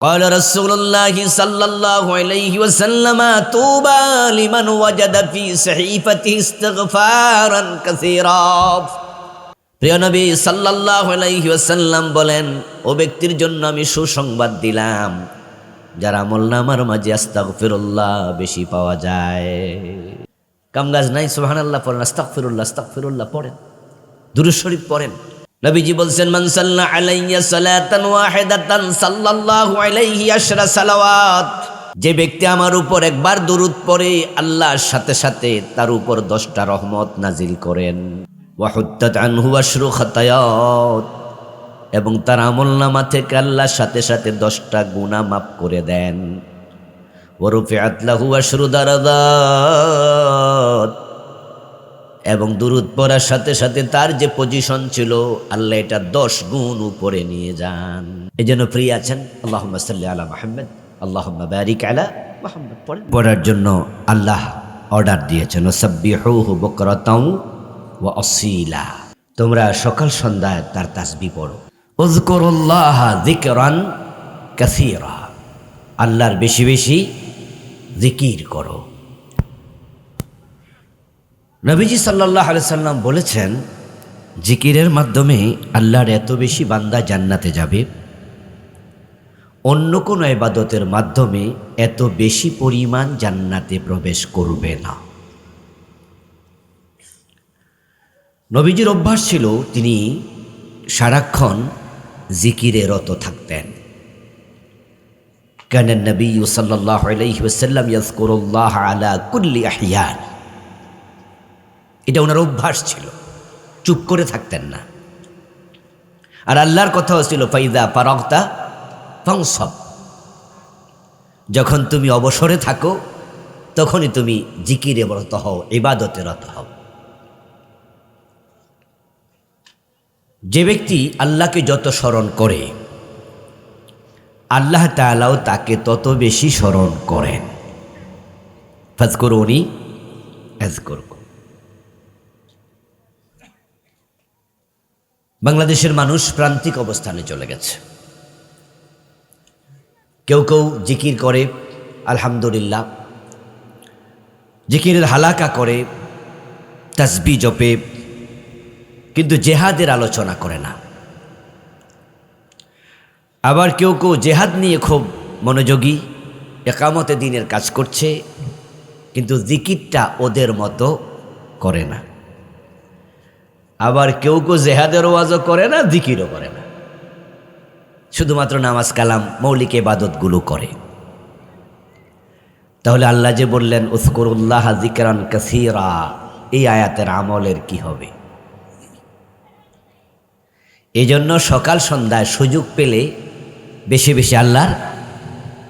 قال رسول الله صلى الله عليه وسلم طوبى لمن وجد في صحيفته استغفارا كثيرا প্রিয় নবী সাল্লাল্লাহু আলাইহি ওয়াসাল্লাম বলেন, ও ব্যক্তির জন্য আমি সুসংবাদ দিলাম যার আমলনামার মাঝে আস্তাগফিরুল্লাহ বেশি পাওয়া যায়। কামগাজ নাই, সুবহানাল্লাহ পড়েন, আস্তাগফিরুল্লাহ আস্তাগফিরুল্লাহ পড়েন, দুরূদ শরীফ পড়েন। নবীজি বলছেন, মান সাল্লা আলাইয়া সালাতান ওয়াহিদাতান সাল্লাল্লাহু আলাইহি আশরা সালাওয়াত, যে ব্যক্তি আমার উপর একবার দুরূদ পড়ে আল্লাহর সাথে সাথে তার উপর 10টা রহমত নাজিল করেন। ওয়া হুত্তাত আনহু আশরু খাতায়াত, এবং তার আমলনামা থেকে আল্লাহর সাথে সাথে 10টা গুনাহ মাফ করে দেন। ওয়া রুফিআত লাহু আশরু দারাজাত, এবং দুরূদ পড়ার সাথে সাথে তার যে পজিশন ছিল আল্লাহ এটা 10 গুণ উপরে নিয়ে যান। এই জন্য প্রিয় আছেন আল্লাহুম্মা সাল্লি আলা মুহাম্মদ আল্লাহুম্মা বারিক আলা মুহাম্মদ পড়ার জন্য আল্লাহ অর্ডার দিয়েছেন, সাব্বিহুহু বুকরাতাও ওয়া আসীলা, তোমরা সকাল সন্ধ্যায় তার তাসবিহ পড়ো। উযকুরুল্লাহা যিকরান কাসীরা, আল্লাহর বেশি বেশি জিকির করো। নবীজি সাল্লাল্লাহু আলাইহি সাল্লাম বলেছেন, জিকিরের মাধ্যমে আল্লাহর এত বেশি বান্দা জান্নাতে যাবে, অন্য কোনো ইবাদতের মাধ্যমে এত বেশি পরিমাণ জান্নাতে প্রবেশ করবে না। নবীজির অভ্যাস ছিল তিনি সারাক্ষণ জিকিরে রত থাকতেন। কানা নবী সাল্লাল্লাহু আলাইহি ওয়াসাল্লাম ইয়াযকুরুল্লাহ আলা কুল্লি আহইয়ান, এটা ওনার অভ্যাস ছিল, চুপ করে থাকতেন না। আর আল্লাহর কথাও ছিল ফাইদা ফারাগতা ফানসাব, যখন তুমি অবসরে থাকো তখনই তুমি জিকিরে রত হও, ইবাদতে রত হও। যে ব্যক্তি আল্লাহকে যত স্মরণ করে আল্লাহ তাআলাও তাকে তত বেশি স্মরণ করেন। ফাযকুরুনি আযকুরকুম। বাংলাদেশের মানুষ প্রান্তিক অবস্থানে চলে গেছে। কেউ কেউ জিকির করে, আলহামদুলিল্লাহ, জিকিরের হালাকা করে, তাসবিহ জপে, কিন্তু জেহাদের আলোচনা করে না। আবার কেউ কেউ জেহাদ নিয়ে খুব মনোযোগী, ইকামতে দ্বীনের কাজ করছে, কিন্তু জিকিরটা ওদের মতো করে না। আবার কেউ কেউ জেহাদের ওয়াজও করে না, জিকিরও করে না, শুধুমাত্র নামাজ কালাম মৌলিক ইবাদতগুলো করে। তাহলে আল্লাহ যে বললেন উযকুরুল্লাহ যিকরান কাসীরা, এই আয়াতের আমলের কি হবে? এজন্য সকাল সন্ধ্যায় সুযোগ পেলে বেশি বেশি আল্লাহর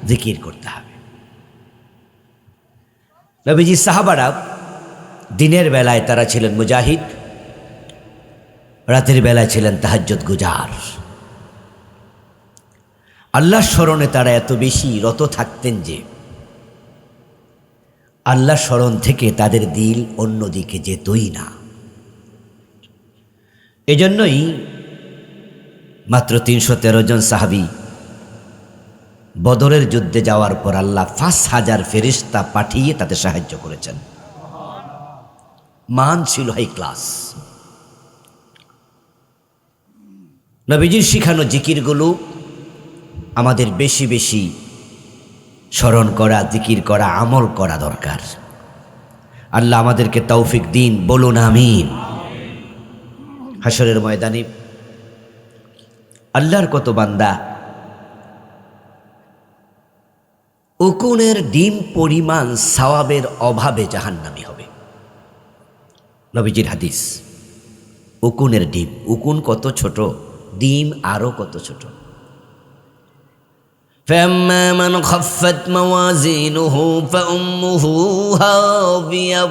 জিকির করতে হবে। নবীজি সাহাবারা দিনের বেলায় তারা ছিলেন মুজাহিদ, রাতের বেলায় ছিলেন তাহাজ্জুদ গুজার। আল্লাহর স্মরণে তারা এত বেশি রত থাকতেন যে আল্লাহর স্মরণ থেকে তাদের দিল অন্যদিকে যেতই না। এজন্যই মাত্র 313 জন সাহাবী বদরের যুদ্ধে যাওয়ার পর আল্লাহ 5000 ফেরেশতা পাঠিয়ে তাদের সাহায্য করেছেন। মান ছিল হাই ক্লাস। নবীজির শিখানো জিকিরগুলো আমাদের বেশি বেশি স্মরণ করা, জিকির করা, আমল করা দরকার। আল্লাহ আমাদেরকে তৌফিক দিন, বলুন আমিন। হাশরের ময়দানে আল্লাহর কত বান্দা উকুনের ডিম পরিমাণ সওয়াবের অভাবে জাহান্নামী হবে। নবীজির হাদিস, উকুনের ডিম, উকুন কত ছোট, ডিম আরো কত ছোট। فَأَمَّا مَنْ خَفَّتْ مَوَازِينُهُ فَأُمُّهُ هَاوِيَةٌ,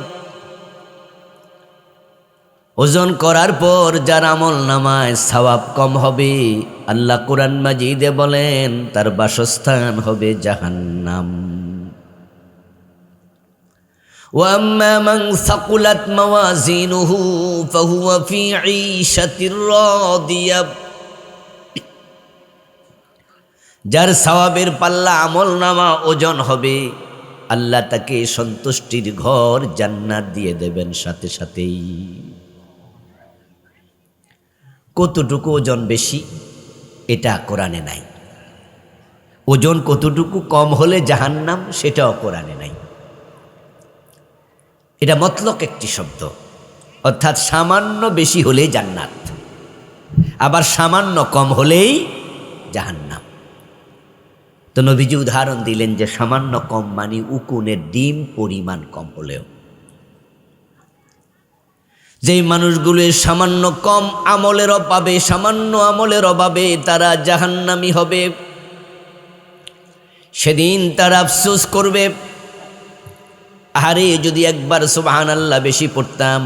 ওজন করার পর যার আমল নামায় সওয়াব কম হবে, আল্লাহ কুরআন মাজিদে বলেন তার বাসস্থান হবে জাহান্নাম। وَأَمَّا مَنْ ثَقُلَتْ مَوَازِينُهُ فَهُوَ فِي عِيشَةٍ رَاضِيَةٍ, যার সওয়াবের পাল্লা আমল নামা ওজন হবে, আল্লাহ তাকে সন্তুষ্টির ঘর জান্নাত দিয়ে দেবেন সাথে সাথেই। কতটুকু ওজন বেশি এটা কোরআনে নাই, ওজন কতটুকু কম হলে জাহান্নাম সেটাও কোরআনে নাই। এটা মতলক একটি শব্দ, অর্থাৎ সামান্য বেশি হলেই জান্নাত, আবার সামান্য কম হলেই জাহান্নাম। তো নবীজি উদাহরণ দিলেন যে সামান্য কম মানে উকুনের ডিম পরিমাণ কম হলেও। যেই মানুষগুলো সামান্য কম আমলের অভাবে, সামান্য আমলের অভাবে তারা জাহান্নামী হবে, সেদিন তারা আফসোস করবে, আরে যদি একবার সুবহানাল্লাহ বেশি পড়তাম,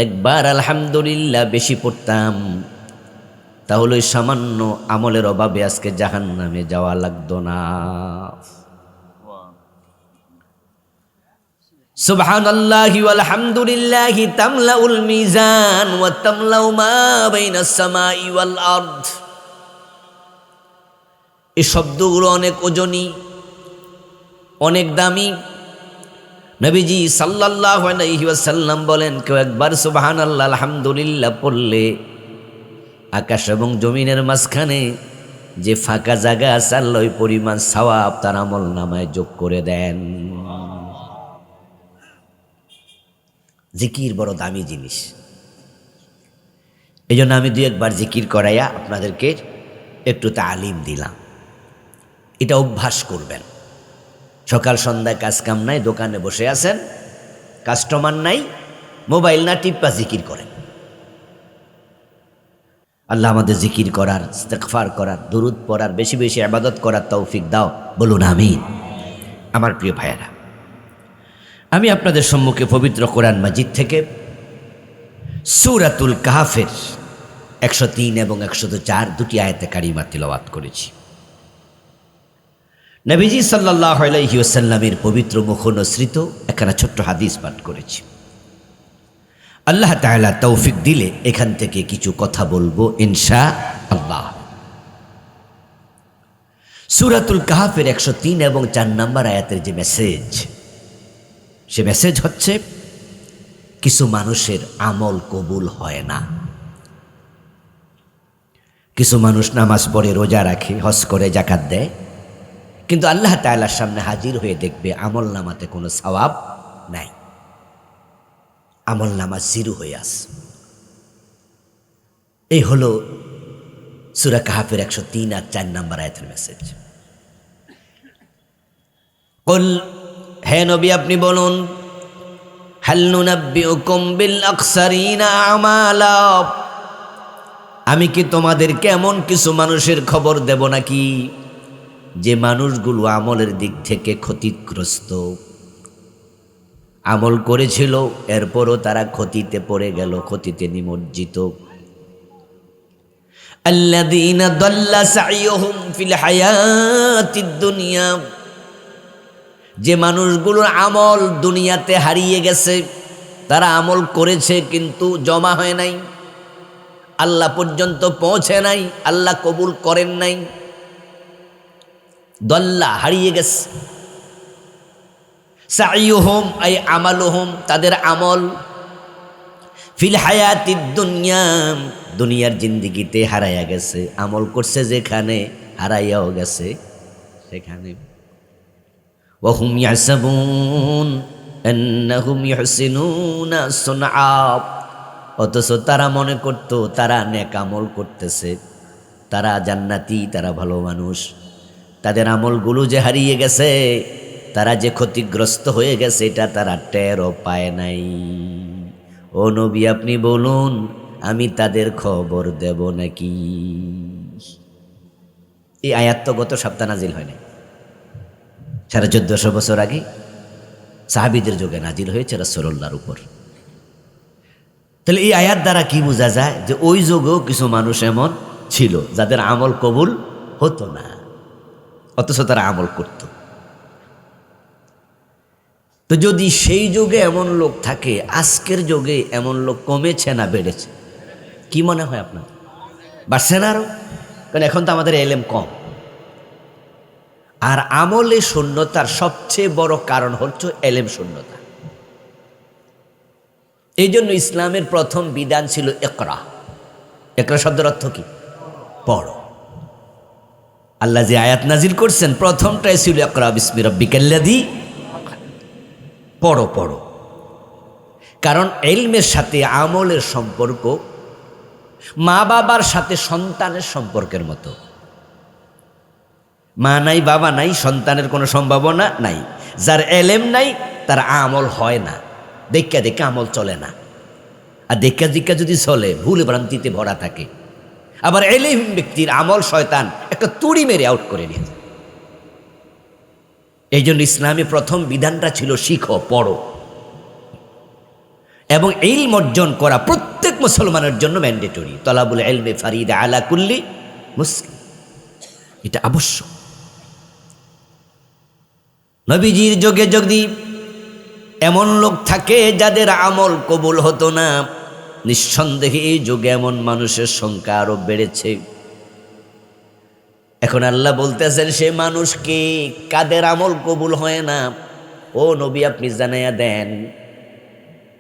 একবার আলহামদুলিল্লাহ বেশি পড়তাম, তাহলে সামান্য আমলের অভাবে আজকে জাহান্নামে যাওয়া লাগতো না। সুবহানাল্লাহি ওয়াল হামদুলিল্লাহি তামলাউল মিজান ওয়া তামলাউ মা বাইনাস সামাই ওয়াল আরদ। এই শব্দগুলো অনেক ওজনী, অনেক দামি। নবীজি সাল্লাল্লাহু আলাইহি ওয়াসাল্লাম বলেন, কেউ একবার সুবহানাল্লাহ আলহামদুলিল্লাহ পড়লে আকাশ এবং জমিনের মাঝখানে যে ফাঁকা জায়গা আছে, আল্লাহ ওই পরিমাণ সওয়াব তার আমল নামায় যোগ করে দেন। জিকির বড় দামি জিনিস, এই জন্য আমি দুই একবার জিকির করাইয়া আপনাদেরকে একটু তালিম দিলাম। এটা অভ্যাস করবেন। সকাল সন্ধ্যায় কাজ কাম নাই, দোকানে বসে আছেন, কাস্টমার নাই, মোবাইল না টিপ্পা জিকির করেন। আল্লাহ আমাদের জিকির করার, ইস্তেগফার করার, দুরুদ পড়ার, বেশি বেশি ইবাদত করার তৌফিক দাও, বলুন আমিন। আমার প্রিয় ভাইয়েরা, আমি আপনাদের সম্মুখে পবিত্র কোরআন মাজিদ থেকে সূরাতুল কাহফের 103 এবং 104 দুটি আয়াতে কারিমা তিলাওয়াত করেছি। নবীজি সাল্লাল্লাহু আলাইহি ওয়াসাল্লামের পবিত্র মুখনসৃত একখানা ছোট্ট হাদিস পাঠ করেছি। আল্লাহ তাআলা তৌফিক দিলে এখান থেকে কিছু কথা বলবো ইনশাআল্লাহ। সূরাতুল কাহফের 103 এবং 4 নম্বর আয়াতের যে মেসেজ, সে মেসেজ হচ্ছে কিছু মানুষের আমল কবুল হয় না। কিছু মানুষ নামাজ পড়ে, রোজা রাখে, হজ করে, যাকাত দেয়, কিন্তু আল্লাহ তাআলার সামনে হাজির হয়ে দেখবে আমল নামাতে কোনো সওয়াব নাই, আমল নামা জিরো হয়ে আস। এই হলো সূরা কাহফের 103 আর 4 নম্বর আয়াতের মেসেজ। কুল, হে নবী আপনি বলুন, হাল নুনাব্বিউকুম বিল আকসারিনা আমালা, আমি কি তোমাদেরকে এমন কিছু মানুষের খবর দেব নাকি যে মানুষগুলো আমলের দিক থেকে ক্ষতিগ্রস্ত। আমল করেছিল, এরপরও তারা ক্ষতিতে পড়ে গেল, ক্ষতিতে নিমজ্জিত। আল্লাযীনা দাল্লা সাইয়ুহুম ফিল হায়াতিদ দুনিয়া, যে মানুষগুলোর আমল দুনিয়াতে হারিয়ে গেছে, তারা আমল করেছে কিন্তু জমা হয় নাই, আল্লাহ পর্যন্ত পৌঁছে নাই, আল্লাহ কবুল করেন নাই, দল্লা হারিয়ে গেছে। সাইয়ুহুম আই আমালুহুম, তাদের আমল, ফিল হায়াতিদ দুনিয়া, দুনিয়ার জিন্দেগিতে হারাইয়া গেছে। আমল করছে যেখানে, হারাইয়াও গেছে সেখানে। ওয়া হুম ইয়াহসাবুন আন্নাহুম ইহসিনুনা সুনআ, অথচ তারা মনে করত তারা নেক আমল করতেছে, তারা জান্নাতি, তারা ভালো মানুষ। তাদের আমলগুলো যে হারিয়ে গেছে, তারা যে ক্ষতিগ্রস্ত হয়ে গেছে, এটা তারা টেরও পায় নাই। ও নবী আপনি বলুন, আমি তাদের খবর দেব নাকি? এই আয়াত তো গত সপ্তাহ নাজিল হয় নাই, 1450 বছর আগে সাহাবীদের যুগে নাজিল হয়েছে রাসূলুল্লাহর উপর। তাহলে এই আয়াত দ্বারা কি বোঝা যায়? যে ওই যুগেও কিছু মানুষ এমন ছিল যাদের আমল কবুল হতো না, অথচ তারা আমল করত। তো যদি সেই যুগে এমন লোক থাকে, আজকের যুগে এমন লোক কমেছে না বেড়েছে? কি মনে হয় আপনার? বাড়ছে না আরো? কারণ এখন তো আমাদের এলেম কম, আর আমলে শূন্যতার সবচেয়ে বড় কারণ হচ্ছে এলেম শূন্যতা। এই জন্য ইসলামের প্রথম বিধান ছিল ইকরা। ইকরা শব্দের অর্থ কি? পড়ো। আল্লাহ যে আয়াত নাজিল করছেন প্রথমটাই ছিল ইকরা বিসমি রাব্বিকাল্লাযী, পড়ো পড়ো। কারণ ইলমের সাথে আমলের সম্পর্ক মা বাবার সাথে সন্তানের সম্পর্কের মতো। মা নাই বাবা নাই, সন্তানের কোনো সম্ভাবনা নাই। যার এলেম নাই তার আমল হয় না, দেখা দেখে আমল চলে না। আর দেখা দেখা যদি চলে ভুল ভ্রান্তিতে ভরা থাকে। আবার এলেম ব্যক্তির আমল শয়তান একটা তুড়ি মেরে আউট করে নিয়ে যায়। এই জন্য ইসলামে প্রথম বিধানটা ছিল শিখো, পড়ো। এবং ইলম অর্জন করা প্রত্যেক মুসলমানের জন্য ম্যান্ডেটরি। তলাবুল ইলমে ফারিদা আলা কুল্লি মুসলিম, এটা আবশ্যক। নবীজির যুগে যদি এমন লোক থাকে যাদের আমল কবুল হতো না, নিঃসন্দেহে এই যুগে এমন মানুষের সংখ্যা আরো বেড়েছে। এখন আল্লাহ বলতেছেন সে মানুষকে কাদের আমল কবুল হয় না, ও নবী আপনি জানাইয়া দেন।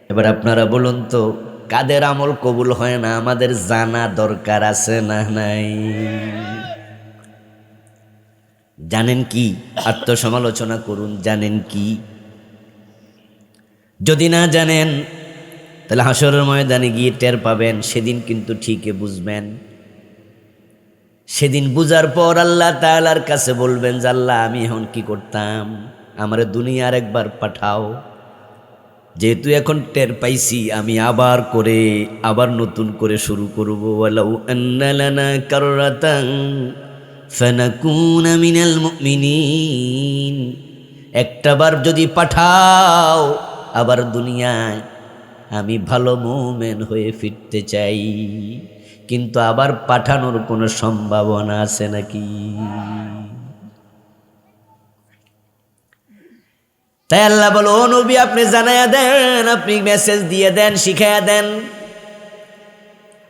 এবার আপনারা বলুন তো কাদের আমল কবুল হয় না আমাদের জানা দরকার আছে না নাই? জানেন কি? আত্মসমালোচনা করুন, জানেন কি? যদি না জানেন তাহলে হাসরের ময়দানে গিয়ে টের পাবেন, সেদিন কিন্তু ঠিকই বুঝবেন। সেদিন বুঝার পর আল্লাহ তাআলার কাছে বলবেন যে আল্লাহ আমি এখন কি করতাম, আমারে দুনিয়ার একবার পাঠাও। যেহেতু এখন টের পাইছি আমি আবার নতুন করে শুরু করবো। ওয়ালাউ আন্না লানা কাররাতান ফানাকুনা মিনাল মুমিনিন, একটাবার যদি পাঠাও আবার দুনিয়ায়, আমি ভালো মুমিন হয়ে ফিরতে চাই। কিন্তু আবার পাঠানোর কোনো সম্ভাবনা আছে নাকি? তাই আল্লাহ বলো, ও নবী আপনি জানাইয়া দেন, আপনি মেসেজ দিয়ে দেন, শিখাইয়া দেন।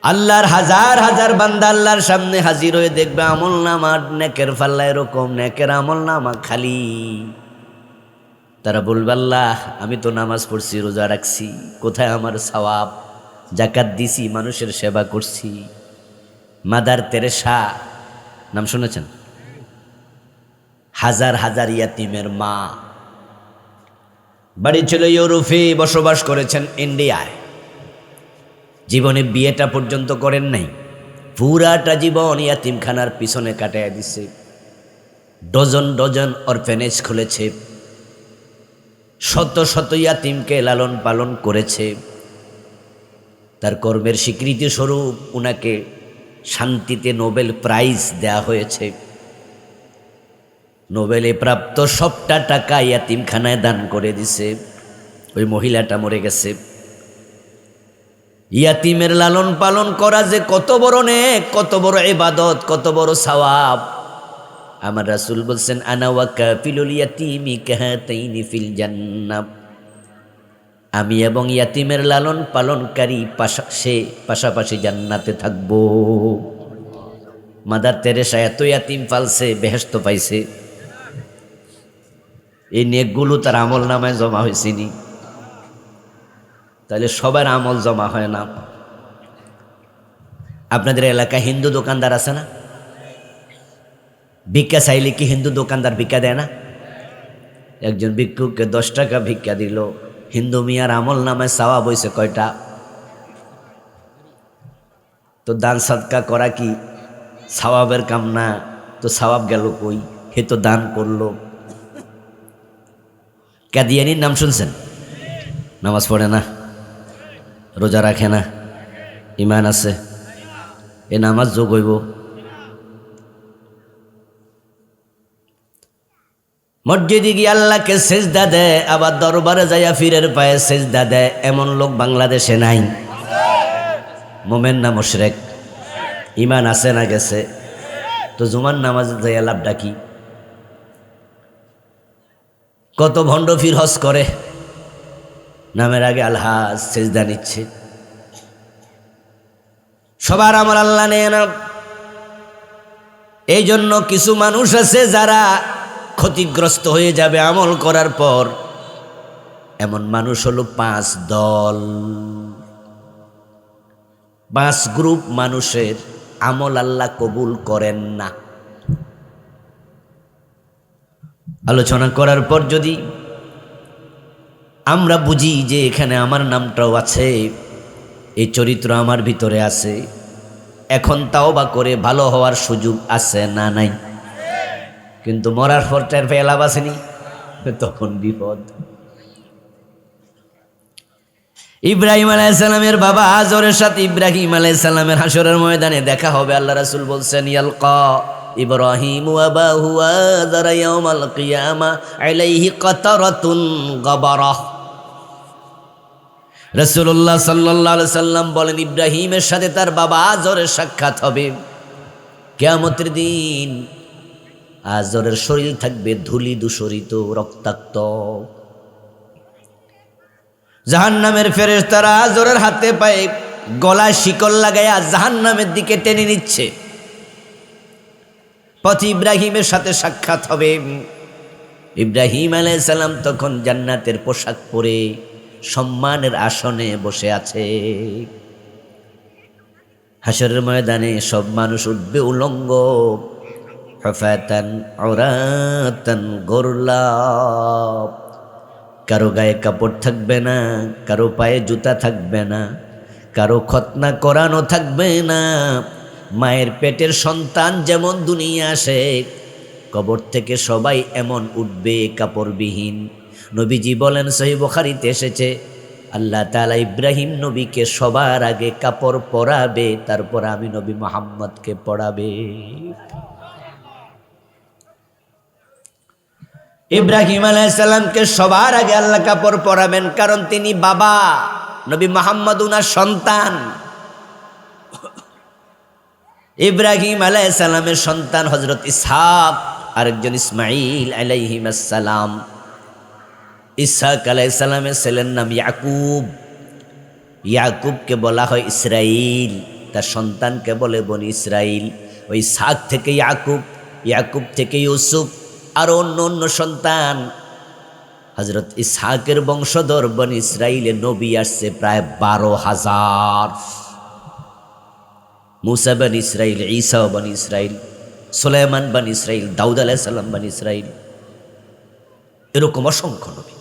আল্লাহর হাজার হাজার বান্দা আল্লাহর সামনে হাজির হয়ে দেখবে আমল নামা নেকের ফাল্লা এরকম, নেকের আমল নামা খালি। তারা বলবে আল্লাহ আমি তো নামাজ পড়ছি, রোজা রাখছি, কোথায় আমার সওয়াব? জাকাত দিছি, মানুষের সেবা করছি। মাদার তেরেসা নাম শুনেছেন? হাজার হাজার ইয়াতিমের মা, বাড়ি ছিল ইউরোপে, বসবাস করেছেন ইন্ডিয়ায়। জীবনে বিয়েটা পর্যন্ত করেন নাই, পুরাটা জীবন ইয়াতিমখানার পিছনে কাটাইয়া দিছে। ডজন ডজন অরফেনেজ খুলেছে, শত শত ইয়াতিমকে লালন পালন করেছে। তার কর্মের স্বীকৃতি স্বরূপ উনাকে শান্তিতে নোবেল প্রাইজ দেয়া হয়েছে। নোবেলে প্রাপ্ত সবটা টাকা ইয়াতিমখানায় দান করে দিছে। ওই মহিলাটা মরে গেছে। ইয়াতিমের লালন পালন করা যে কত বড় নেক, কত বড় ইবাদত, কত বড় সওয়াব। আমার রাসূল বলছেন আনা ওয়া কাফিলুল ইয়াতিমি কাহাতাইনি ফিল জান্নাহ, আমি এবং ইয়াতিমের লালন পালনকারী পাশাপাশি জান্নাতে থাকবো। মাদার তেরেসা এত ইয়াতিম পালছে, বেহেশত পাইছে। এই নেকগুলো তার আমল নামায় জমা হয়েছিনি, তাহলে সবার আমল জমা হয় না। আপনাদের এলাকায় হিন্দু দোকানদার আছে না? ভিক্ষা চাইলে কি হিন্দু দোকানদার ভিক্ষা দেয় না? একজন ভিক্ষুককে 10 টাকা ভিক্ষা দিল, হিন্দু মিয়ার আমল নামায় সওয়াব হইছে কয়টা? তো দান সদকা করা কি সওয়াবের কাম না? তো সওয়াব গেল কই? হে তো দান করলো। কাদিয়ানির নাম শুনছেন? নামাজ পড়ে না, রোজা রাখে না, ইমান আছে, এ নামাজ যোগ হইব? মসজিদে গিয়ে আল্লাহকে সেজদা দেয়, আবার দরবারে যাইয়া ফিরের পায়ে সেজদা দেয়, এমন লোক বাংলাদেশে নাই। মোমেন না মুশরিক? ইমান আছে না গেছে? তো জুমার নামাজে যাইয়া লাভটা কি? কত ভণ্ড ফির হজ করে, নামের আগে আলহাজ সেজদা নিচ্ছে। সবার আমল আল্লাহ নেয় না। এই জন্য কিছু মানুষ আছে যারা ক্ষতিগ্রস্ত হয়ে যাবে আমল করার পর। এমন মানুষ হলো 5 দল, 5 গ্রুপ মানুষের আমল আল্লাহ কবুল করেন না। আলোচনা করার পর যদি আমরা বুঝি যে এখানে আমার নামটাও আছে, এই চরিত্র আমার ভিতরে আছে, এখন তাওবা করে ভালো হওয়ার সুযোগ আছে না নাই? কিন্তু মরার পর টের পেয়ে লাভ আসেনি, তখন বিপদ। ইব্রাহিম আলাইহিস সালামের বাবা আজরের সাথে ইব্রাহিম আলাইহিস সালামের হাসরের ময়দানে দেখা হবে। আল্লাহ রাসূল বলছেন, ইয়ালকা ইব্রাহিম আবাহু আযর ইয়াউমাল কিয়ামা আলাইহি কাতারাতুন গাবারাহ। রাসূলুল্লাহ সাল্লাল্লাহু আলাইহি সাল্লাম বলেন, ইব্রাহিমের সাথে তার বাবা আজরের সাক্ষাৎ হবে কিয়ামতের দিন। আজরের শরীর থাকবে ধূলি দূষরিত, রক্তাক্ত। জাহান্নামের ফেরেশতারা আজরের হাতে পায়ে গলায় শিকল লাগাইয়া জাহান্নামের দিকে টেনে নিচ্ছে। পথে ইব্রাহিমের সাথে সাক্ষাৎ হবে। ইব্রাহিম আলাইহিস সালাম তখন জান্নাতের পোশাক পরে সম্মানের আসনে বসে আছে। হাসরের ময়দানে সব মানুষ উঠবে উলঙ্গ, হুফাতান উরাতান গুরলা। কারো গায়ে কাপড় থাকবে না, কারো পায়ে জুতা থাকবে না, কারো খতনা করানো থাকবে না। মায়ের পেটের সন্তান যেমন দুনিয়া আসে, কবর থেকে সবাই এমন উঠবে কাপড়বিহীন। নবীজি বলেন, সহিহ বুখারীতে এসেছে, আল্লাহ তাআলা ইব্রাহিম নবীকে সবার আগে কাপড় পরাবে, তারপর আমি নবী মুহাম্মদকে পরাবে। ইব্রাহিম আলাইহিস সালামকে সবার আগে আল্লাহ কাপড় পরাবেন, কারণ তিনি বাবা, নবী মুহাম্মদ উনার সন্তান। ইব্রাহিম আলাইহিস সালামের সন্তান হযরত ইসহাক, আরেকজন ইসমাঈল আলাইহিস সালাম। ইসহাক আলাইহিস সালামের ছেলের নাম ইয়াকুব। ইয়াকুবকে বলা হয় ইসরাইল, তার সন্তানকে বলে বনি ইসরাইল। ওই ইসহাক থেকে ইয়াকুব, ইয়াকুব থেকে ইউসুফ, আর অন্য অন্য সন্তান। হযরত ইসহাকের বংশধর বনি ইসরাইলে নবী আসছে প্রায় 12,000। মুসা বনি ইসরাইল, ঈসা বনি ইসরাইল, সুলাইমান বনি ইসরাইল, দাউদ আলাইহিস সালাম বনি ইসরাইল, এরকম অসংখ্য নবী।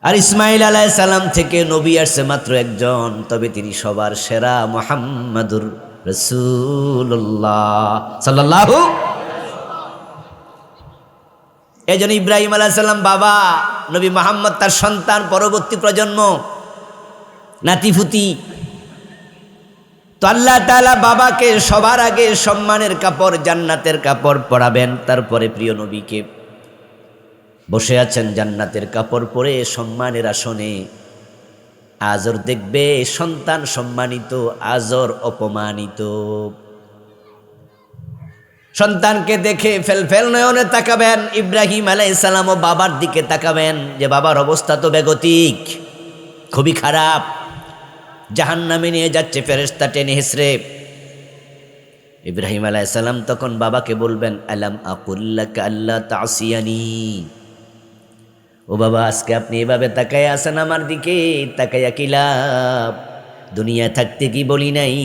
আর ইসমাইল আলাইহিস সালাম থেকে নবী আসছে মাত্র একজন, তবে তিনি সবার সেরা, মুহাম্মাদুর রাসূলুল্লাহ সাল্লাল্লাহু। এই জন্য ইব্রাহিম আলাইহিস সালাম বাবা, নবী মুহাম্মদ তার সন্তান, পরবর্তী প্রজন্ম, নাতিপুতি। তো আল্লাহ তাআলা বাবাকে সবার আগে সম্মানের কাপড়, জান্নাতের কাপড় পরাবেন। তারপরে প্রিয় নবীকে বসে আছেন জান্নাতের কাপড় পরে সম্মানের আসনে। আজর দেখবে সন্তান সম্মানিত, আজর অপমানিত। সন্তানকে দেখে ফেলফেল নয়নে তাকাবেন। ইব্রাহিম আলাইহিস সালামও বাবার দিকে তাকাবেন, যে বাবার অবস্থা তো বেগতিক, খুবই খারাপ, জাহান্নামে নিয়ে যাচ্ছে ফেরেশতা টেনে হেসড়ে। ইব্রাহিম আলাইহিস সালাম তখন বাবাকে বলবেন, আলাম আকুল লাকা আল্লা তাসিয়ানি। ও বাবা, আজকে আপনি এভাবে তাকায় আছেন আমার দিকে, তাকাইয়া কি লাভ? দুনিয়া থাকতে কি বলি নাই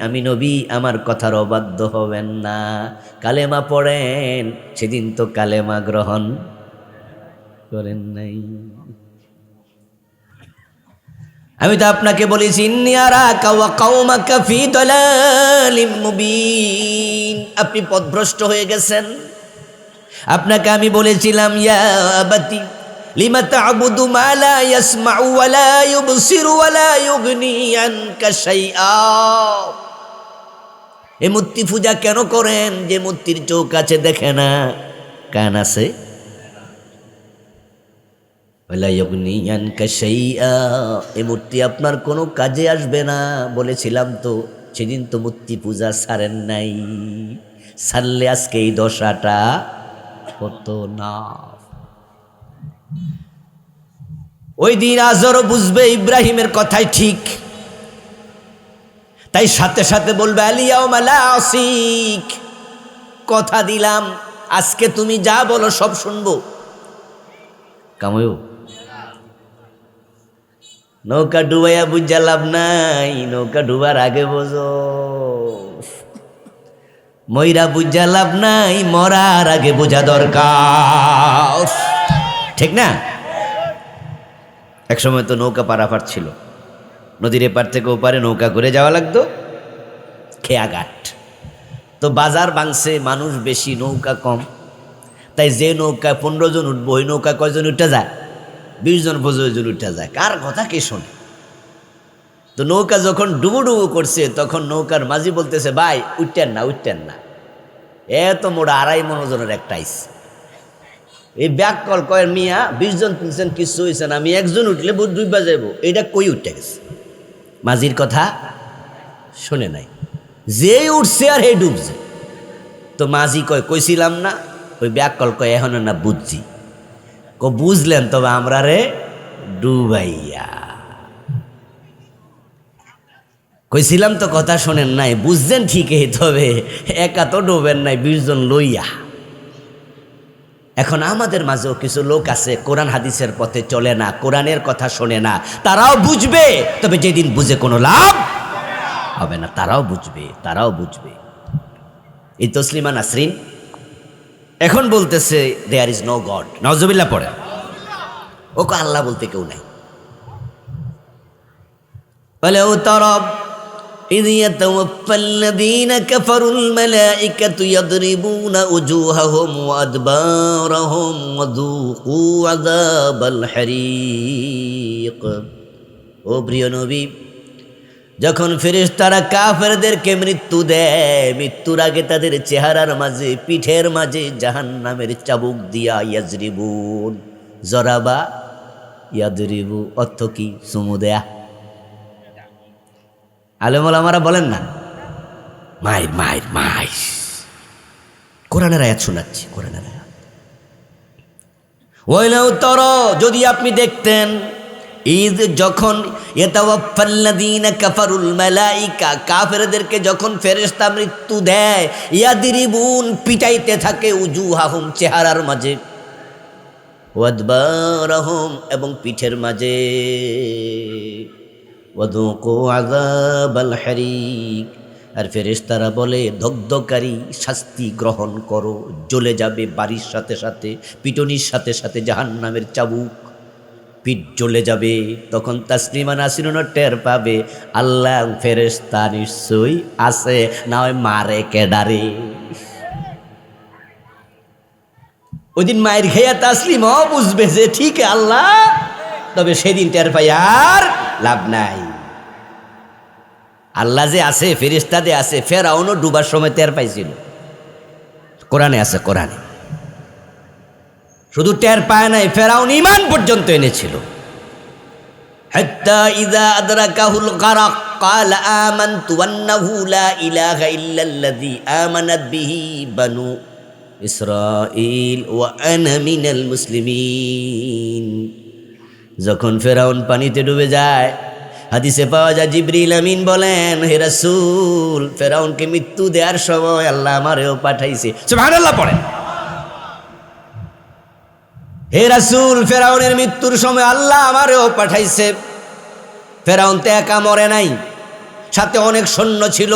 আমি নবী, আমার কথার অবাধ্য হবেন না, কালেমা পড়েন। সেদিন তো কালেমা গ্রহণ করেন নাই। আমি তো আপনাকে বলেছি, ইন্নী আরাকা ওয়া কওমাকা ফী দালালিম মুবিন, আপনি পথভ্রষ্ট হয়ে গেছেন। আপনাকে আমি বলেছিলাম, ইয়া আবাতি লিমা তা'বুদু মা লা ইয়াসমা'ু ওয়া লা ইউবসিরু ওয়া লা ইউগনি আনকা শাইআ। এই মূর্তি পূজা কেন করেন যে মূর্তির চোখ আছে, দেখে না, কান আছে, ওয়ালা ইউগনি আনকা শাইআ, এই মূর্তি আপনার কোনো কাজে আসবে না। বলেছিলাম তো, সেদিন তো মূর্তি পূজা ছাড়েন নাই, ছাড়লে আজকে এই দশাটা হতো না। ওই দিন আজরও বুঝবে ইব্রাহিমের কথাই ঠিক, তাই সাথে সাথে বলবে, আলিয়াউমা লা আসিক, কথা দিলাম আজকে তুমি যা বলো সব শুনবো। কাময়ু নৌকা ডুবাইয়া বুঝা লাভ নাই, নৌকা ডুবার আগে বোঝো। ময়রা বুঝা লাভ নাই, মরার আগে বোঝা দরকার, ঠিক না? এক সময় তো নৌকা পারাপার ছিল, নদীর এপার থেকে ওপারে নৌকা করে যাওয়া লাগতো খেয়াঘাট। তো বাজার ভাঙছে, মানুষ বেশি নৌকা কম, তাই যে নৌকায় 15 জন উঠবো ওই নৌকা কয়জন উঠে যায়? 20 জন 25 জন উঠে যায়। কার কথা কে শোনে? তো নৌকা যখন ডুবু ডুবু করছে তখন নৌকার মাঝি বলতেছে, ভাই উঠতেন না, উঠতেন না, এত মোড়া 2.5 মন ওজনের একটা আইস। এই ব্যাগ কল কয়ের মিয়া 20 জন তুলছেন, কিছু হয়েছে না, আমি একজন উঠলে ডুববা যাবো, এটা কই উঠতে গেছে? মাঝির কথা শোনে নাই, যে উঠছে আর হে ডুবছে। তো মাঝি কয়, কইছিলাম না? ওই ব্যাগ কল কয়, এখন না বুঝছি। বুঝলেন, তবে আমরা রে ডুবাইয়া কইছিলাম তো, কথা শোনেন নাই, বুঝছেন ঠিকই, তবে একা তো ডুবেন নাই, 20 জন লইয়া। এখন আমাদের মাঝেও কিছু লোক আছে কোরআন হাদিসের পথে চলে না, কোরআনের কথা শোনে না। তারাও বুঝবে, তবে যেদিন বুঝে কোনো লাভ হবে না। তারাও বুঝবে, তারাও বুঝবে। এই তসলিমা নাসরিন এখন বলতেছে দেয়ার ইজ নো গড। নাউজুবিল্লাহ পড়ে, ওকে আল্লাহ বলতে কেউ নাই। ওয়ালাউ তারা إذ يتوفى الذين كفروا الملائكة يضربون وجوههم وأدبارهم وذوقوا عذاب الحريق। ও প্রিয় নবী, যখন ফেরেশতারা কাফেরদেরকে মৃত্যু দেয়, মৃত্যুর আগে তাদের চেহারার মাঝে, পিঠের মাঝে জাহান্নামের চাবুক দিয়া ইয়াজরিবুন, জরাবা ইয়াদরিবু অর্থ কি? চুমু দেয়া। আলেম ওলামারা বলেন না, মাইর মাইর মাইর। কোরআনের আয়াত শোনাচ্ছি, কোরআনের আয়াত। ওয়ালাউ তারা, যদি আপনি দেখতেন, ঈদ যখন ইয়াতাওয়াফাল্লাযীনা কাফারুল মালাইকা, কাফেরদেরকে যখন ফেরেশতা মৃত্যু দেয়, ইয়াদরিবুন, পিটাইতে থাকে, উজুহাহুম, চেহারার মাঝে, ওয়াদবারাহুম, এবং পিঠের মাঝে, ওয়াযুকু আযাবাল হারিক, আর ফেরেশতারা বলে দগ্ধকারী শাস্তি গ্রহণ করো, জ্বলে যাবে বাড়ির সাথে সাথে, পিটনির সাথে সাথে জাহান্নামের চাবুক, পিঠ জ্বলে যাবে। তখন তাসলিমা নাসরিন টের পাবে আল্লাহ ফেরেশতা নিশ্চয়ই আছে, না হয় মারে কেডারে। ওই দিন মায়ের খেয়া তাসলিমা বুঝবে যে ঠিক আল্লাহ, তবে সেদিন টের পাই আর লাভ নাই। আল্লাহ যে আছে, ফেরেশতা যে আছে, ফেরাউনও ডুবার সময় টের পাইছিল। কোরআনে আছে, কোরআনে শুধু টের পায় নাই, ফেরাউন ঈমান পর্যন্ত এনেছিল। হাত্তা ইযা আদরাকাহুল গারাক ক্বালা আমানতু আন্নাহু লা ইলাহা ইল্লাল্লাযী আমানাত বিহি বানু ইসরাঈল ওয়া আনা মিনাল মুসলিমিন। যখন ফেরাউন পানিতে ডুবে যায়, হাদিসে পাওয়া যায় জিবরিল আমিন বলেন, হে রাসূল, ফেরাউনকে মৃত্যু দেওয়ার সময় আল্লাহ আমারেও পাঠাইছে। সুবহানাল্লাহ পড়েন। হে রাসূল, ফেরাউনের মৃত্যুর সময় আল্লাহ আমারেও পাঠাইছে। ফেরাউন তো একা মরে নাই, সাথে অনেক সৈন্য ছিল,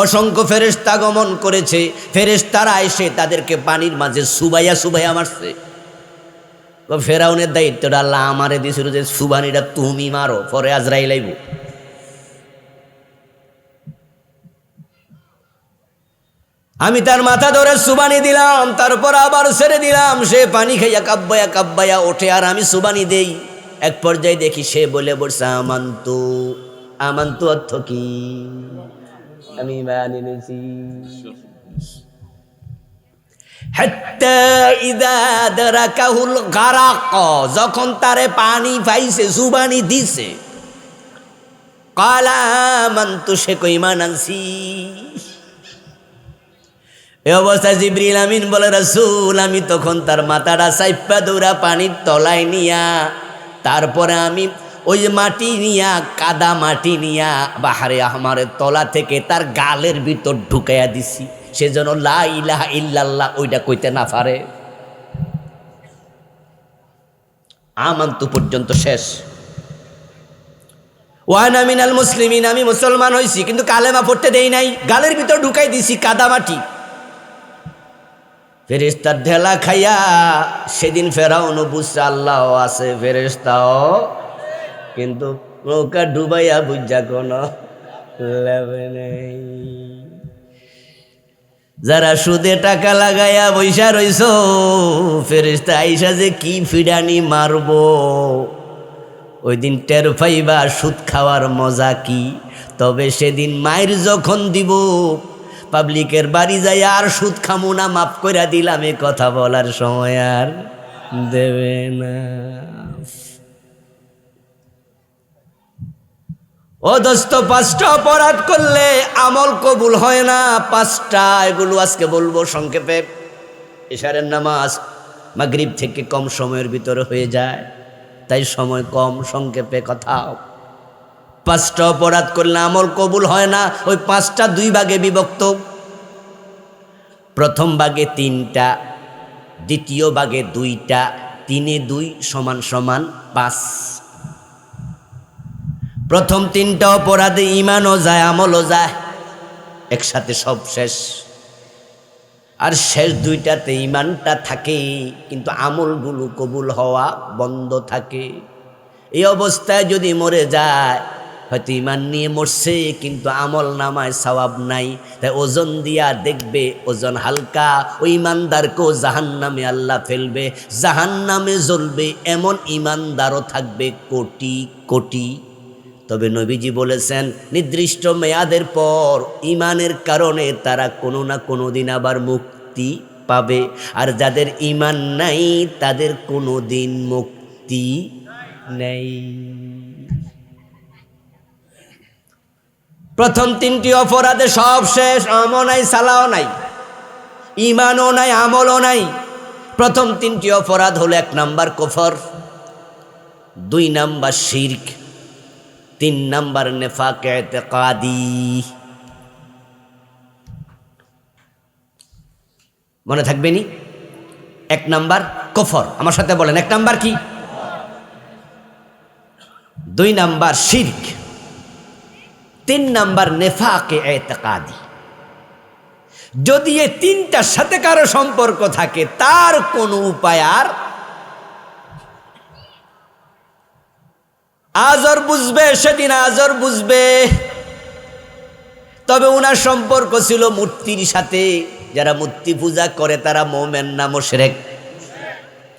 অসংখ্য ফেরেশতা আগমন করেছে। ফেরেশতারা এসে তাদেরকে পানির মাঝে সুবাইয়া সুবাইয়া মারছে। ফেরাউনের দায়িত্বটা আল্লাহ আমারে দিয়েছিল যে সুবানিটা তুমি মারো, পরে আজরাইল আইব। আমি তার মাথা ধরে সুবানি দিলাম, তারপর আবার ছেড়ে দিলাম। সে পানি খাইয়া কাব্বায়া কাব্বায়া ওঠে, আর আমি সুবানি দেই। এক পর্যায়ে দেখি সে বলে বলছে আমান্তু। আমান্তু অর্থ কি? আমি ঈমান এনেছি। হাত্তা ইযা আদরাকাহুল গারাক, যখন তারে পানি পাইছে, সুবানি দিছে, ক্বালা আমান্তু, সে কই ঈমান আনছি। এই অবস্থায় জিবরিল আমিন বলে, রাসূল, আমি তখন তার মাথাটা চাইপা দৌড়া পানির তলায় নিয়া, তারপরে আমি ওই মাটি নিয়া, কাদা মাটি নিয়া বাহারে আহমারের তলা থেকে তার গালের ভিতর ঢুকাইয়া দিছি। সেজন্য লা ইলাহা ইল্লাল্লাহ ওইটা কইতে না পারে। আমান্তু পর্যন্ত শেষ। ওয়ানা মিনাল মুসলিমিন, আমি মুসলমান হইছি কিন্তু কালেমা পড়তে দেই নাই, গালের ভিতর ঢুকাই দিছি কাদামাটি। ফেরেশতার ঢেলা খাইয়া সেদিন ফেরাউনও বুঝছে আল্লাহ আছে, ফেরেশতাও, কিন্তু নৌকা ডুবাইয়া বুঝা কোনো লাভে নেই। যারা সুদে টাকা লাগাইয়া বৈশা রইছ, ফেরেশতা আইসা যে কি ফিডানি মারবো ওই দিন টের পাইবা সুদ খাওয়ার মজা কি। তবে সেদিন মায়ের যখন দিব, পাবলিকের বাড়ি যাই আর সুদ খামু না, মাফ কইরা দিলাম, এ কথা বলার সময় আর দেবে না। ও দোস্ত, 5টা অপরাধ করলে আমল কবুল হয় না। 5টা, এগুলো আজকে বলবো সংক্ষেপে। ইশারের নামাজ মাগরিব থেকে কম সময়ের ভিতরে হয়ে যায়, তাই সময় কম, সংক্ষেপে কথা। 5টা অপরাধ করলে আমল কবুল হয় না। ওই 5টা 2 ভাগে বিভক্ত। প্রথম ভাগে 3টা, দ্বিতীয় ভাগে 2টা, 3 এ 2 সমান সমান 5। প্রথম 3টা অপরাধে ইমানও যায় আমলও যায়, একসাথে সব শেষ। আর শেষ 2টাতে ইমানটা থাকে কিন্তু আমলগুলো কবুল হওয়া বন্ধ থাকে। এই অবস্থায় যদি মরে যায়, হয়তো ইমান নিয়ে মরছে কিন্তু আমল নামায় সওয়াব নাই, তাই ওজন দিয়া দেখবে ওজন হালকা। ওই ইমানদারকেও জাহান্নামে আল্লাহ ফেলবে, জাহান্নামে জ্বলবে এমন ইমানদারও থাকবে কোটি কোটি। তবে নবীজি বলেছেন নির্দিষ্ট মেয়াদের পর ইমানের কারণে তারা কোনো না কোনো দিন আবার মুক্তি পাবে, আর যাদের ইমান নাই তাদের কোনো দিন মুক্তি নেই। প্রথম 3টি অপরাধে সব শেষ, আমও নাই, সালাও নাই, ইমানও নাই, আমলও নাই। প্রথম 3টি অপরাধ হলো 1 নাম্বার কুফর, 2 নাম্বার শিরক, 3 নাম্বার নেফাক ইতিকাদি। মনে থাকবে নি? 1 নাম্বার কুফর, আমার সাথে বলেন 1 নাম্বার কি? 2 নাম্বার শিরক, 3 নাম্বার নেফাক ইতিকাদি। যদি এই 3টার সাথে কারো সম্পর্ক থাকে, তার কোনো উপায় আর আজর বুঝবে, সেদিন আজর বুঝবে। তবে উনার সম্পর্ক ছিল মূর্তির সাথে। যারা মূর্তি পূজা করে তারা মুমিন না মুশরিক?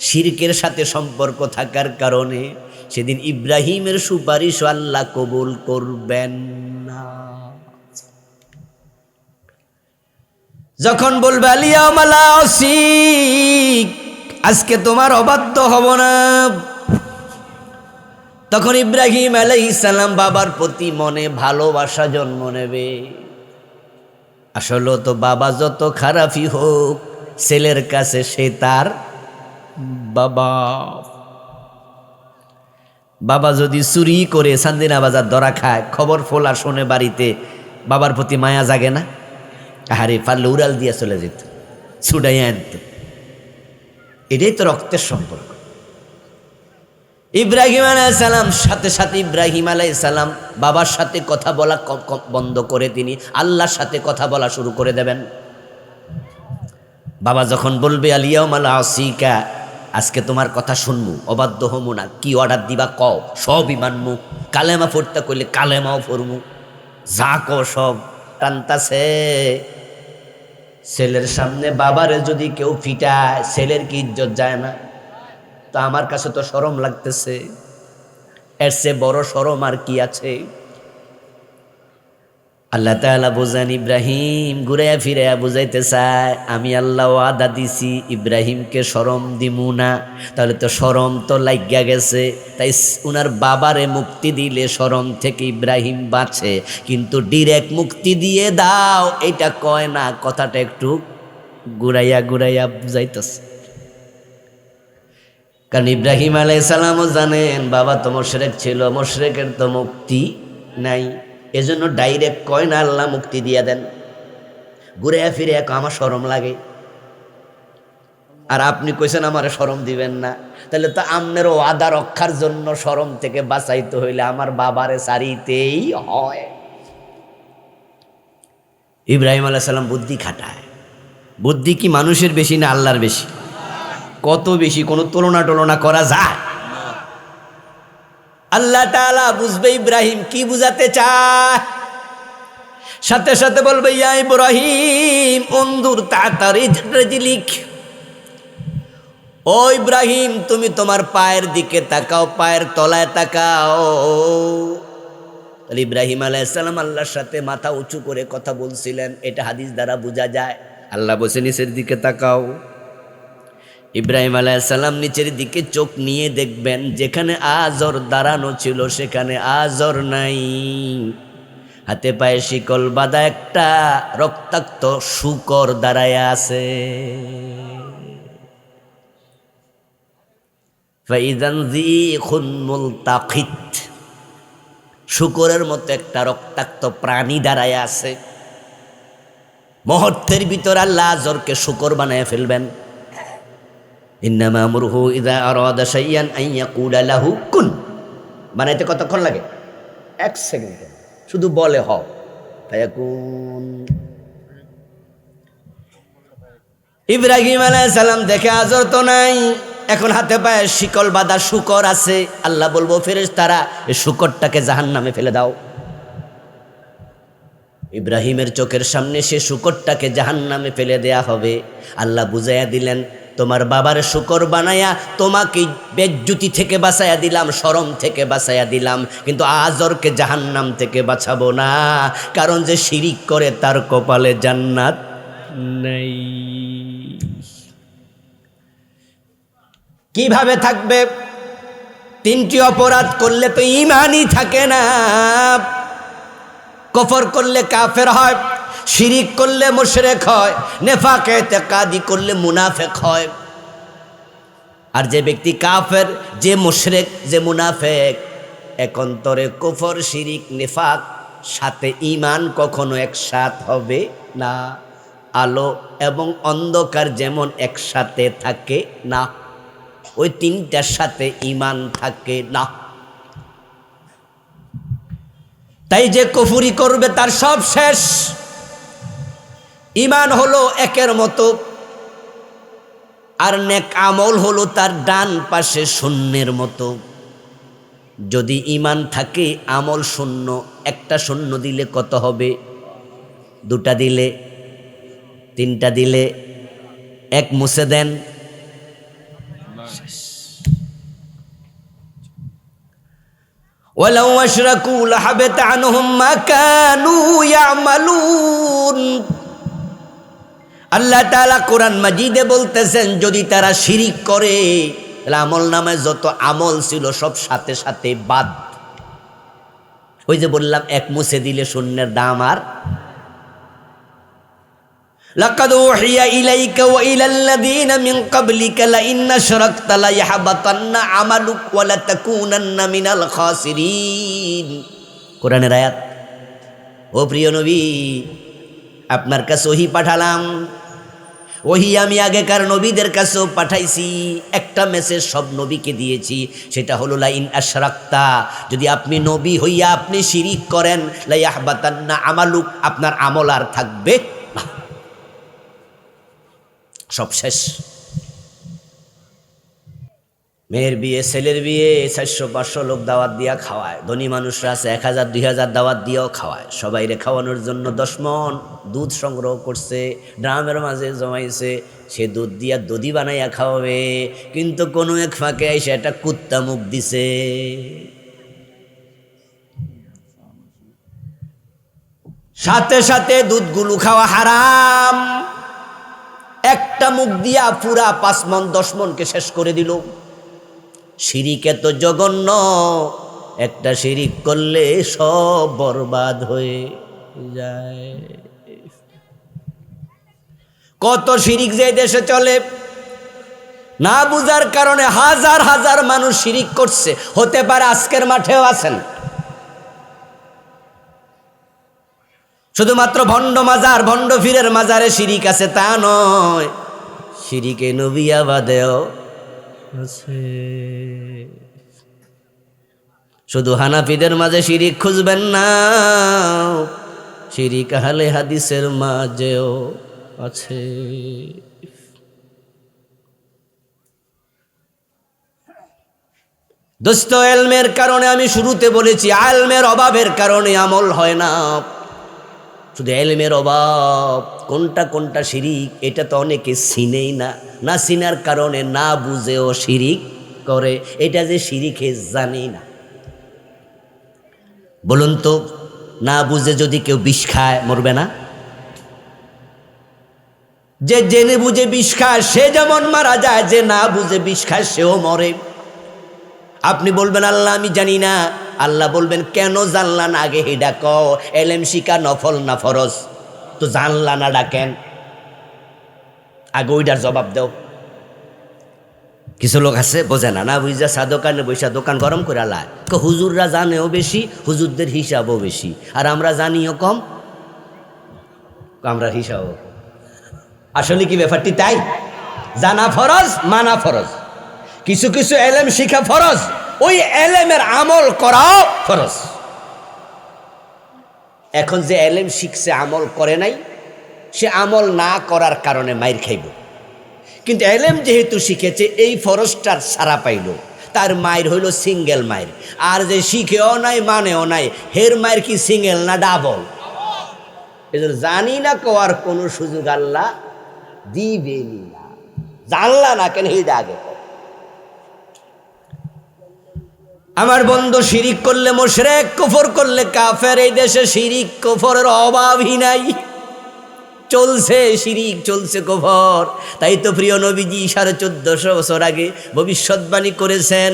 শিরকের সাথে সম্পর্ক থাকার কারণে সেদিন ইব্রাহিমের সুপারিশ আল্লাহ কবুল করবেন না। যখন বলবে আলিয়াউমা লা আসিক, আজকে তোমার অবাধ্য হব না, তখন ইব্রাহিম আলাইহিস সালাম বাবার প্রতি মনে ভালোবাসা জন্ম নেবে। আসলে তো বাবা যত খারাপই হোক, ছেলের কাছে সে তার বাবা। বাবা যদি চুরি করে চান্দিনা বাজার ধরা খায়, খবর ফোলা শোনে বাড়িতে, বাবার প্রতি মায়া জাগে না? আহারে পারলে উড়াল দিয়া চলে যেত, ছুটাইয়া আনত। এটাই তো রক্তের সম্পর্ক। ইব্রাহিম আলাইহিস সালাম সাথে সাথে ইব্রাহিম আলাইহিস সালাম বাবার সাথে কথা বলা বন্ধ করে তিনি আল্লাহর সাথে কথা বলা শুরু করে দেবেন। বাবা যখন বলবে আলিয়াউমা লা আসিকা, আজকে তোমার কথা শুনবো, অবাধ্য হমু না, কি অর্ডার দিবা কও, সবই মানমু, কালেমা পড়তে কইলে কালেমাও পড়মু, যা কও সব। টানতাছে ছেলের সামনে বাবারে যদি কেউ ফিটায়, ছেলের কি ইজ্জত যায় না? তো আমার কাছে তো শরম লাগতেছে, এর চেয়ে বড় শরম আর কি আছে? আল্লাহ তাআলা বুঝান, ইব্রাহিম ঘুরাইয়া ফিরাইয়া বুঝাইতে চায় আমি আল্লাহ ওয়াদা দিছি ইব্রাহিমকে শরম দিমু না। তাহলে তো শরম তো লাগিয়া গেছে, তাই উনার বাবারে মুক্তি দিলে শরম থেকে ইব্রাহিম বাঁচে, কিন্তু ডিরেক্ট মুক্তি দিয়ে দাও এটা কয় না, কথাটা একটু ঘুরাইয়া ঘুরাইয়া বুঝাইতেছে। কারণ ইব্রাহিম আলাইহিস সালামও জানেন বাবা তো মুশরিক ছিল, মুশরিকের তো মুক্তি নাই, এজন্য ডাইরেক্ট কয় না আল্লাহ মুক্তি দিয়া দেন। ঘুরে ফিরে আমার শরম লাগে, আর আপনি কইছেন আমারে শরম দিবেন না। তাহলে তো আমনেরও ওয়াদা রক্ষার জন্য শরম থেকে বাঁচাইতে হইলে আমার বাবারে সারিতেই হয়। ইব্রাহিম আলাইহিস সালাম বুদ্ধি খাটায়। বুদ্ধি কি মানুষের বেশি না আল্লাহর বেশি? কত বেশি, কোনো তুলনা করা যায়? আল্লাহ তাআলা বুঝবে ইব্রাহিম কি বুঝাতে চায়, সাথে সাথে বলবে ইয়া ইব্রাহিম উনজুর তা'তা রিজলিক, ও ইব্রাহিম তুমি তোমার পায়ের দিকে তাকাও, পায়ের তলায় তাকাও। ইব্রাহিম আলাইহিস সালাম আল্লাহর সাথে মাথা উঁচু করে কথা বলছিলেন, এটা হাদিস দ্বারা বোঝা যায়। আল্লাহ বসে নিচের দিকে তাকাও। ইব্রাহিম আলাইহিস সালাম নিচের দিকে চোখ নিয়ে দেখবেন যেখানে আজর দাঁড়ানো ছিল সেখানে আজর নাই, হাতে পায়ে শিকল বাঁধা একটা রক্তাক্ত শূকর দাঁড়ায় আছে। ফাইযান যিখুন মুলতাকিত, শূকরের মতো একটা রক্তাক্ত প্রাণী দাঁড়ায় আছে। মুহূর্তের ভিতর আল্লাহ আজরকে শূকর বানায় ফেলবেন। ইন্নামা আমরুহু ইযা আরাদা শাইআন আন ইয়াকুলা লাহু কুন, বানাইতে কতক্ষণ লাগে? 1 সেকেন্ড, শুধু বলে হও ফায়াকুন। ইব্রাহিম আলাইহিস সালাম দেখে আজর তো নাই, এখন হাতে পায়ে শিকল বাঁধা শূকর আছে। আল্লাহ বলবো ফেরেশতারা এই শূকরটাকে জাহান্নামে ফেলে দাও। ইব্রাহিমের চোখের সামনে সে শূকরটাকে জাহান্নামে ফেলে দেয়া হবে। আল্লাহ বুঝাইয়া দিলেন তোমার বাবার শূকর বানায়া তোমাকে বেজ্জুতি থেকে বাঁচাইয়া দিলাম, শরম থেকে বাঁচাইয়া দিলাম, কিন্তু আজরকে জাহান্নাম থেকে বাঁচাবো না, কারণ যে শিরিক করে তার কপালে জান্নাত নেই। কিভাবে থাকবে? 3টি অপরাধ করলে তো ঈমানই থাকে না। কফর করলে কাফের হয়, শিরিক করলে মুশরিক হয়, নেফাক ইতিকাদি করলে মুনাফিক হয়। আর যে ব্যক্তি কাফের, যে মুশরিক, যে মুনাফিক, একন্তরে কুফর শিরিক নেফাক সাথে ঈমান কখনো একসাথ হবে না। আলো এবং অন্ধকার যেমন একসাথে থাকে না, ওই 3টার সাথে ঈমান থাকে না। তাই যে কুফরি করবে তার সব শেষ। ঈমান হলো একের মতো, আর নেক আমল হলো তার ডান পাশে শূন্যের মতো। যদি ঈমান থাকে আমল শূন্য, একটা শূন্য দিলে কত হবে? 2টা দিলে, 3টা দিলে, 1 মুছে দেন, ওয়ালাউ আশরাকু লাহাবাতা আনহুম মা কানু ইয়ামালুন। আল্লাহ তাআলা কোরআন মাজিদে বলতেছেন যদি তারা শিরিক করে তাহলে আমল নামায় যত আমল ছিল সব সাথে সাথে বাদ। ওই যে বললাম 1 মুছে দিলে শূন্যের দাম আর। লাকাদ উহিয়া ইলাইকা ওয়া ইলাল্লাযীনা মিন ক্বাবলিকা লা ইন আশরাকতা লা ইয়াহবাতান্না আমালুক ওয়া লা তাকুনান্না মিনাল খাসিরিন। কোরআনের আয়াত। ও প্রিয় নবী, আপনার কাছে ওহী পাঠালাম, ওহী আমি আগেকার নবীদের কাছেও পাঠাইছি। একটা মেসেজ সব নবীকে দিয়েছি, সেটা হলো লা ইন আশরাকতা, যদি আপনি নবী হইয়া আপনি শিরিক করেন, লা ইয়াহবাতান্না আমালুক, আপনার আমল আর থাকবে না, সব শেষ। মেয়ের বিয়ে, ছেলের বিয়ে 400-500 লোক দাওয়াত দিয়া খাওয়ায়। ধনী মানুষরা আছে 1000-2000 দাওয়াত দিয়েও খাওয়ায়। সবাইরে খাওয়ানোর জন্য 10 মণ দুধ সংগ্রহ করছে, ড্রামের মাঝে জমাইছে, সে দুধ দিয়া দধি বানাইয়া খাওয়াবে। কিন্তু কোনো এক ফাঁকে এসে একটা কুত্তা মুখ দিছে। সাথে সাথে দুধগুলো খাওয়া হারাম। একটা মুখ দিয়া পুরা 5 মণ 10 মণকে শেষ করে দিল। শিরিক এত জঘন্য, একটা শিরিক করলে সব বরবাদ হয়ে যায়। কত শিরিক যে দেশে চলে, না বুঝার কারণে হাজার হাজার মানুষ শিরিক করছে। হতে পারে আজকের মাঠেও আছেন। শুধুমাত্র ভণ্ড মাজার ভণ্ড ফিরের মাজারে শিরিক আছে তা নয়, শিরিকে নবিয়া বাদেও আছে। শুধু হানাফিদের মাঝে শিরিক খুঁজবেন না, শিরিক আহলে হাদিসের মাঝেও আছে। দোস্ত, এলমের কারণে আমি শুরুতে বলেছি, আলমের অভাবের কারণে আমল হয় না। শুধু এলমের অভাব। কোনটা কোনটা শিরিক এটা তো অনেকে চিনেই না, না চিনার কারণে না বুঝেও শিরিক করে। এটা যে শিরিকে জানি না। বলুন তো, না বুঝে যদি কেউ বিষ খায় মরবে না? যে জেনে বুঝে বিষ খায় সে যেমন মারা যায়, যে না বুঝে বিষ খায় সেও মরে। আপনি বলবেন আল্লাহ আমি জানি না, আল্লাহ বলবেন কেন জানলা না আগে হেডা কও, এলেম শিখা নফল না ফরজ? তো জানলা না ডাকেন আগে ওইটার জবাব দাও। কিছু লোক আছে বোঝে না, না বুঝা চা দোকানে বৈশা দোকান গরম করে লায়। হুজুররা জানেও বেশি, হুজুরদের হিসাবও বেশি, আর আমরা জানিও কম, আমরা হিসাবও। আসলে কি ব্যাপারটি তাই? জানা ফরজ, মানা ফরজ। কিছু কিছু এলেম শিখা ফরজ, ওই এলেমের আমল করাও ফরজ। এখন যে এলেম শিখছে আমল করে নাই, সে আমল না করার কারণে মাইর খাইব। কিন্তু এলেম যেহেতু শিখেছে এই ফরজটার সারা পাইল, তার মায়ের হইল সিঙ্গেল মায়ের। আর যে শিখেও নাই মানেও নাই, হের মায়ের কি সিঙ্গেল না ডাবল? এজন্য জানি না কোয়ার কোনো সুযোগ আল্লাহ দিবেনি না। জানলা না কেন হেডা আগে। আমার বন্ধু, শিরিক করলে মুশরিক, কুফর করলে কাফের। এই দেশে শিরিক কুফরের অভাবই নাই, চলছে শিরিক, চলছে কুফর। তাই তো প্রিয় নবীজি 1450 বছর আগে ভবিষ্যৎবাণী করেছেন,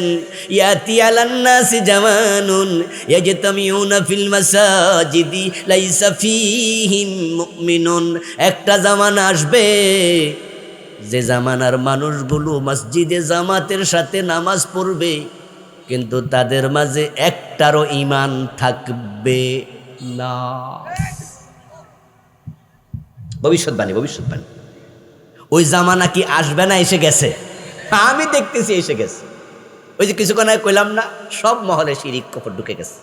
ইয়াতি আলান নাসি জামানুন ইয়াজতামিউনা ফিল মাসাজিদি লাইসা ফীহিম মুমিনুন। একটা জামানা আসবে যে জামানার মানুষগুলো মসজিদে জামাতের সাথে নামাজ পড়বে, কিন্তু তাদের মাঝে একটারও ঈমান থাকবে না। ভবিষ্যৎবাণী, ভবিষ্যৎবাণী। ওই জামানা কি আসবে না? এসে গেছে, আমি দেখতেছি এসে গেছে। ওই যে কিছুক্ষণ আগে কইলাম না, সব মহলে শিরিক কুফর ঢুকে গেছে।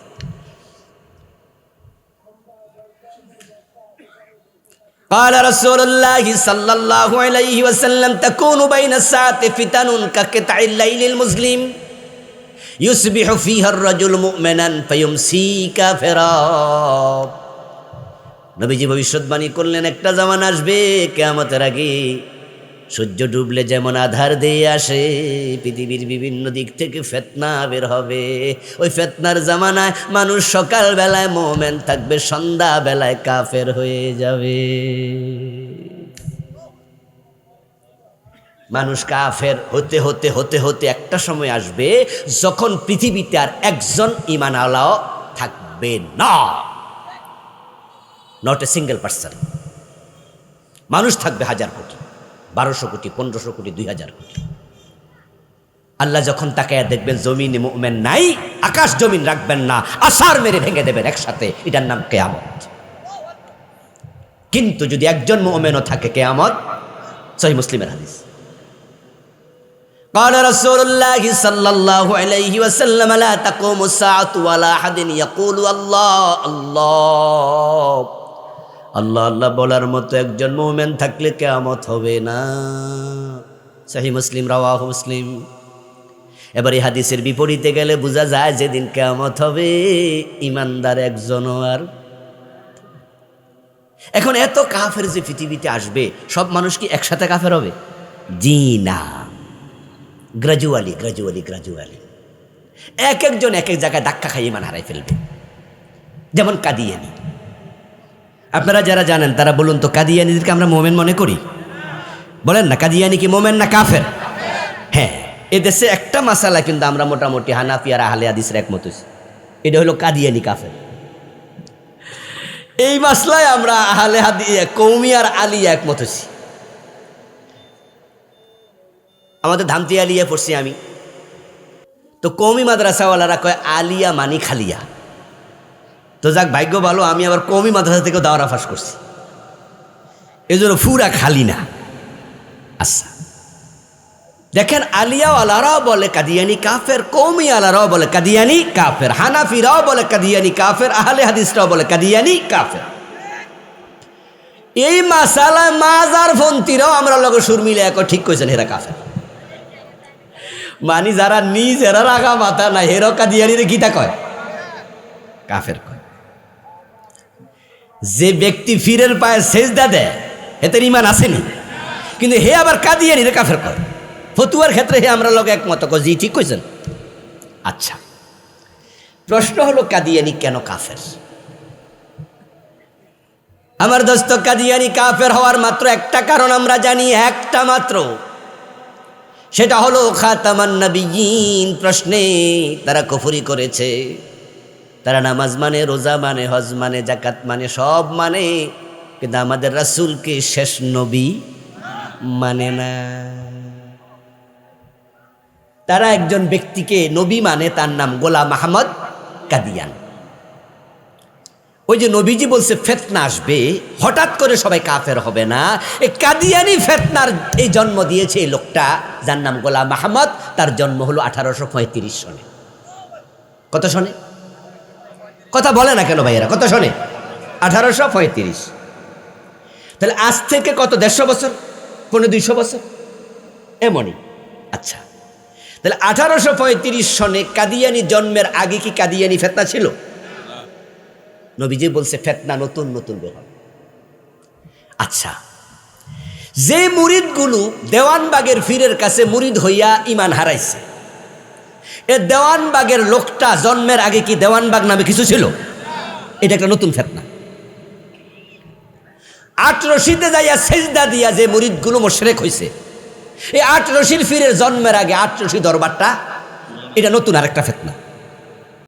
قال رسول الله صلى الله عليه وسلم تكون بين الساعة فتن كقطع الليل المظلم يصبح فيها الرجل مؤمنا فيمسي كافرا। নবীজি ভবিষ্যৎবাণী করলেন, একটা জামানা আসবে কিয়ামতের আগে, সূর্য ডুবলে যেমন আধার দিয়ে আসে, পৃথিবীর বিভিন্ন দিক থেকে ফিতনা বের হবে। ওই ফিতনার জামানায় মানুষ সকাল বেলায় মুমিন থাকবে, সন্ধ্যা বেলায় কাফের হয়ে যাবে। মানুষ কাফের হতে হতে হতে হতে একটা সময় আসবে যখন পৃথিবীতে আর একজন ঈমানওয়ালাও থাকবে না। Not a single person. মানুষ থাকবে 1000 কোটি, 1200 কোটি, 1500 কোটি, 2000 কোটি। আল্লাহ যখন তাকায়া দেখবেন জমিনে মুমিন নাই, আকাশ জমিন রাখবেন না, আসার মেরে ভেঙে দেবেন একসাথে। এটার নাম কিয়ামত। কিন্তু যদি একজন মুমিনও থাকে কিয়ামত, সহিহ মুসলিমের হাদিস। قال رسول الله صلى الله عليه وسلم لا تقوم الساعة ولا أحد يقول الله الله আল্লাহ আল্লাহ বলার মতো একজন মুমিন থাকলে কিয়ামত হবে না। সহিহ মুসলিম, রাওয়াহু মুসলিম। এবার এই হাদিসের বিপরীতে গেলে বোঝা যায় যেদিন কিয়ামত হবে ইমানদার একজনও আর। এখন এত কাফের যে পৃথিবীতে আসবে, সব মানুষ কি একসাথে কাফের হবে? জি না, গ্রাজুয়ালি গ্রাজুয়ালি গ্রাজুয়ালি এক একজন এক এক জায়গায় ধাক্কা খাইয়ে ইমান হারাই ফেলবে। যেমন কাদিয়ানি। আপনারা যারা জানেন তারা বলুন তো, কাদিয়ানিদেরকে আমরা মোমেন মনে করি? বলেন না, কাদিয়ানি কি মোমেন না কাফের? হ্যাঁ, এদেশে একটা মাসালা কিন্তু আমরা মোটামুটি হানাফি আর আহলে হাদিসের একমত হইছি, এটা হলো কাদিয়ানি কাফের। এই মাসলায় আমরা আহলে হাদিস কওমি আর আলিয়া একমত হইছি। আমাদের ধামতি আলিয়া পড়ছি আমি, তো কওমি মাদ্রাসাওয়ালারা কয় আলিয়া মানি খালিয়া। তো যাক, ভাগ্য ভালো আমি আবার কওমি মাদ্রাসা থেকেও দাওরা ফাঁস করছি, এজন্য ফুরা খালি না। আচ্ছা দেখেন, আলিয়াওয়ালারাও বলে কাদিয়ানি কাফের, কওমি আলারাও বলে কাদিয়ানি কাফের, হানাফিরাও বলে কাদিয়ানি কাফের, আহলে হাদিসরাও বলে কাদিয়ানি কাফের। এই মাসালায় মাজার ফন্তিরাও আমরা লগে সুর মিলে এক ঠিক কইছেন হেরা কাফের। মানি যারা নিজেরা রাগা মাথা না হেরা কাদিয়ানিরে গীতা কয় কাফের কয়। যে ব্যক্তি ফিরের পায়ে সেজদা দেয় এতে ইমান আসেনি, কিন্তু হে আবার কাদিয়ানিরে কাফের কয়। ফতুয়ার ক্ষেত্রে হে আমরা লগে একমত কয়, জি ঠিক কইছেন। আচ্ছা, প্রশ্ন হলো কাদিয়ানি কেন কাফের? আমার দোস্ত, কাদিয়ানি কাফের হওয়ার মাত্র একটা কারণ আমরা জানি, একটা মাত্র, সেটা হলো খাতামান নবিয়্যিন প্রশ্নে তারা কুফরি করেছে। তারা নামাজ মানে, রোজা মানে, হজ মানে, যাকাত মানে, সব মানে, কিন্তু আমাদের রাসূলকে শেষ নবী মানে না। তারা একজন ব্যক্তিকে নবী মানে, তার নাম গোলাম আহমদ কাদিয়ান। ওই যে নবীজি বলছে ফিতনা আসবে, হঠাৎ করে সবাই কাফের হবে না, এই কাদিয়ানি ফিতনার এই জন্ম দিয়েছে এই লোকটা, যার নাম গোলাম আহমদ। তার জন্ম হলো 1835 সনে। কত সনে? কথা বলে না কেন ভাইয়েরা? কত সনে? 1835। তাহলে আজ থেকে কত, 150 বছর, 200 বছর এমনই। আচ্ছা, তাহলে 1835 সনে কাদিয়ানি জন্মের আগে কি কাদিয়ানি ফিতনা ছিল? নবীজি বলছে ফিতনা নতুন নতুন বের হবে। আচ্ছা, যে মুরিদগুলো দেওয়ানবাগের ফিরের কাছে মুরিদ হইয়া ইমান হারাইছে, এ দেওয়ানবাগের লোকটা জন্মের আগে কি দেওয়ানবাগ নামে কিছু ছিল? এটা একটা নতুন ফিতনা। আটরশিতে যাইয়া সেজদা দিয়া যে মুরিদগুলো মুশরিক হইছে, এই আটরশির ফিরের জন্মের আগে আটরশি দরবারটা, এটা নতুন আরেকটা ফিতনা।